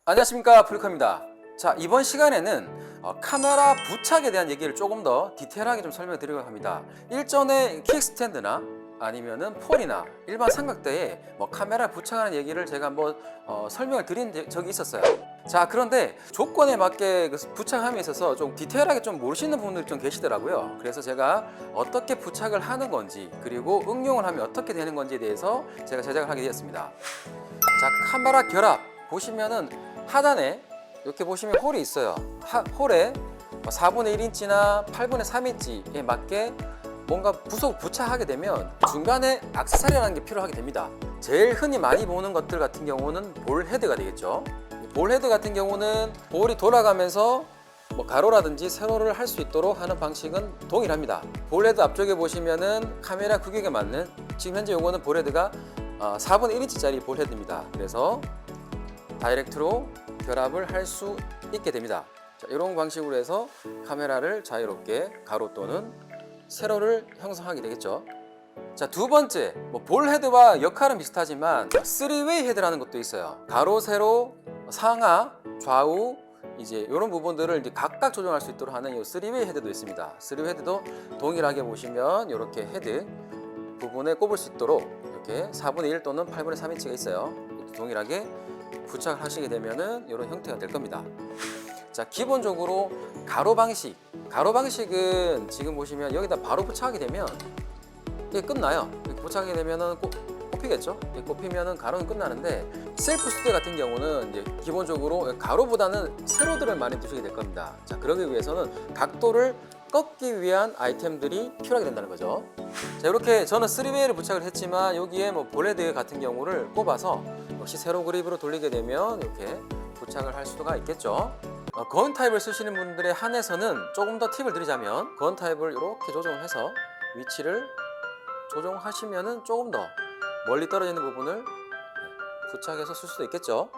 안녕하십니까, 프리커입니다. 자, 이번 시간에는 카메라 부착에 대한 얘기를 조금 더 디테일하게 좀 설명드리려고 합니다. 일전에 킥스탠드나 아니면은 폴이나 일반 삼각대에 카메라 부착하는 얘기를 제가 한번 설명을 드린 적이 있었어요. 자, 그런데 조건에 맞게 부착함에 있어서 좀 디테일하게 좀 모르시는 분들이 좀 계시더라고요. 그래서 제가 어떻게 부착을 하는 건지, 그리고 응용을 하면 어떻게 되는 건지에 대해서 제가 제작을 하게 되었습니다. 자, 카메라 결합 보시면은 하단에 이렇게 보시면 홀이 있어요. 홀에 4분의 1인치나 8분의 3인치에 맞게 뭔가 부속 부착하게 되면 중간에 액세서리라는 게 필요하게 됩니다. 제일 흔히 많이 보는 것들 같은 경우는 볼 헤드가 되겠죠. 볼 헤드 같은 경우는 볼이 돌아가면서 가로라든지 세로를 할 수 있도록 하는 방식은 동일합니다. 볼 헤드 앞쪽에 보시면은 카메라 규격에 맞는, 지금 현재 요거는 볼 헤드가 4분의 1인치짜리 볼 헤드입니다. 그래서 다이렉트로 결합을 할 수 있게 됩니다. 자, 이런 방식으로 해서 카메라를 자유롭게 가로 또는 세로를 형성하게 되겠죠. 자, 두 번째, 볼 헤드와 역할은 비슷하지만 3웨이 헤드라는 것도 있어요. 가로, 세로, 상하, 좌우 이제 이런 부분들을 이제 각각 조정할 수 있도록 하는 이 3웨이 헤드도 있습니다. 3웨이 헤드도 동일하게 보시면 이렇게 헤드 부분에 꼽을 수 있도록 이렇게 4분의 1 또는 8분의 3인치가 있어요. 동일하게 부착을 하시게 되면은 이런 형태가 될 겁니다. 자, 기본적으로 가로 방식은 지금 보시면 여기다 바로 부착하게 되면 이게 끝나요. 이렇게 부착하게 되면은 꼽히겠죠. 꼽히면은 가로는 끝나는데, 셀프 스튜디오 같은 경우는 이제 기본적으로 가로보다는 세로들을 많이 두시게 될 겁니다. 자, 그러기 위해서는 각도를 꺾기 위한 아이템들이 필요하게 된다는 거죠. 자, 이렇게 저는 3웨이를 부착을 했지만 여기에 볼헤드 같은 경우를 꼽아서 역시 세로 그립으로 돌리게 되면 이렇게 부착을 할 수가 있겠죠. 건 타입을 쓰시는 분들에 한해서는 조금 더 팁을 드리자면, 건 타입을 이렇게 조정해서 위치를 조정하시면은 조금 더 멀리 떨어지는 부분을 부착해서 쓸 수도 있겠죠.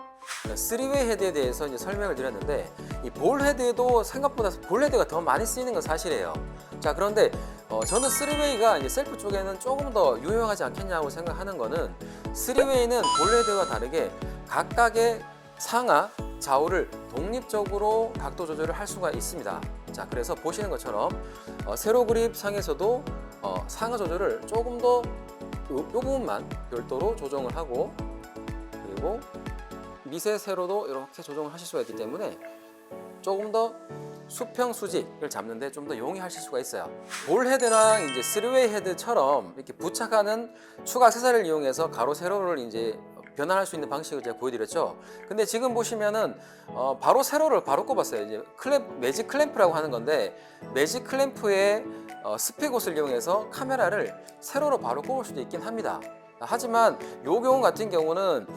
3웨이 헤드에 대해서 이제 설명을 드렸는데, 이 볼 헤드도 생각보다 볼 헤드가 더 많이 쓰이는 건 사실이에요. 자, 그런데 저는 3웨이가 이제 셀프 쪽에는 조금 더 유용하지 않겠냐고 생각하는 거는, 3웨이는 볼 헤드와 다르게 각각의 상하, 좌우를 독립적으로 각도 조절을 할 수가 있습니다. 자, 그래서 보시는 것처럼 세로 그립 상에서도 상하 조절을 조금 더 요 부분만 별도로 조정을 하고, 그리고 미세 세로도 이렇게 조정을 하실 수가 있기 때문에 조금 더 수평 수직을 잡는데 좀 더 용이하실 수가 있어요. 볼 헤드랑 이제 3웨이 헤드처럼 이렇게 부착하는 추가 액세서리를 이용해서 가로 세로를 이제 변환할 수 있는 방식을 제가 보여드렸죠. 근데 지금 보시면은 바로 세로를 바로 꼽았어요. 이제 매직 클램프라고 하는 건데, 매직 클램프의 스펙옷을 이용해서 카메라를 세로로 바로 꼽을 수도 있긴 합니다. 하지만 이 경우 같은 경우는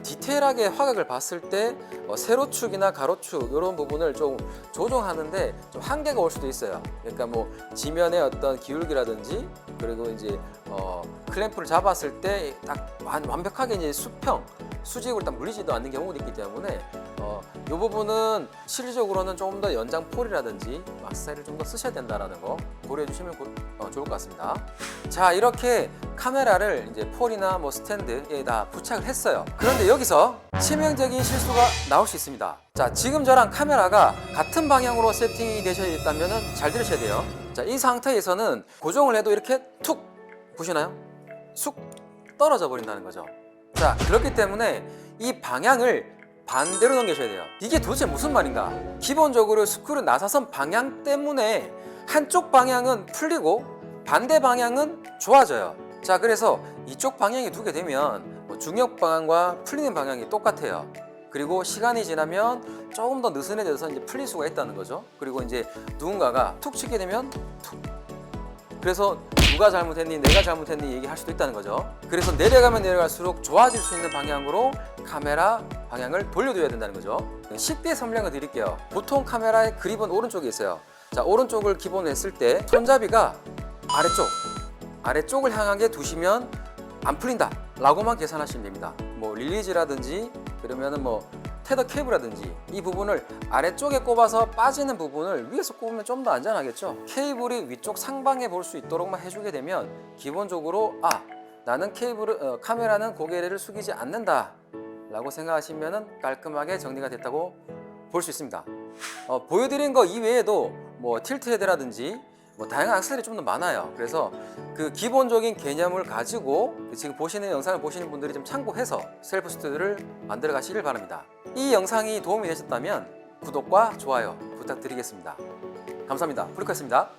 디테일하게 화각을 봤을 때 세로축이나 가로축 이런 부분을 좀 조정하는데 좀 한계가 올 수도 있어요. 그러니까 지면의 어떤 기울기라든지, 그리고 이제 클램프를 잡았을 때 딱 완벽하게 이제 수직으로 딱 물리지도 않는 경우도 있기 때문에 이 부분은 실질적으로는 조금 더 연장 폴이라든지 액세서리를 좀 더 쓰셔야 된다는 거 고려해 주시면 좋을 것 같습니다. 자, 이렇게 카메라를 이제 폴이나 스탠드에다 부착을 했어요. 그런데 여기서 치명적인 실수가 나올 수 있습니다. 자, 지금 저랑 카메라가 같은 방향으로 세팅이 되셔야 있다면 잘 들으셔야 돼요. 자, 이 상태에서는 고정을 해도 이렇게 툭 보시나요? 쑥 떨어져 버린다는 거죠. 자, 그렇기 때문에 이 방향을 반대로 넘기셔야 돼요. 이게 도대체 무슨 말인가? 기본적으로 스크류 나사선 방향 때문에 한쪽 방향은 풀리고 반대 방향은 좋아져요. 자, 그래서 이쪽 방향이 두게 되면 중력 방향과 풀리는 방향이 똑같아요. 그리고 시간이 지나면 조금 더 느슨해져서 이제 풀릴 수가 있다는 거죠. 그리고 이제 누군가가 툭 치게 되면 툭. 그래서 누가 잘못했니, 내가 잘못했니 얘기할 수도 있다는 거죠. 그래서 내려가면 내려갈수록 좋아질 수 있는 방향으로 카메라 방향을 돌려줘야 된다는 거죠. 쉽게 설명을 드릴게요. 보통 카메라의 그립은 오른쪽에 있어요. 자, 오른쪽을 기본으로 했을 때 손잡이가 아래쪽을 향하게 두시면 안 풀린다 라고만 계산하시면 됩니다. 릴리즈라든지, 그러면은 테더 케이블이라든지 이 부분을 아래쪽에 꼽아서 빠지는 부분을 위에서 꼽으면 좀 더 안전하겠죠. 케이블이 위쪽 상방에 볼 수 있도록만 해주게 되면 기본적으로 나는 카메라는 고개를 숙이지 않는다 라고 생각하시면 깔끔하게 정리가 됐다고 볼 수 있습니다. 보여드린 거 이외에도 뭐 틸트 헤드라든지 뭐 다양한 액세서리 좀 더 많아요. 그래서 그 기본적인 개념을 가지고 지금 보시는 영상을 보시는 분들이 좀 참고해서 셀프 스튜디오를 만들어 가시길 바랍니다. 이 영상이 도움이 되셨다면 구독과 좋아요 부탁드리겠습니다. 감사합니다. 프리코였습니다.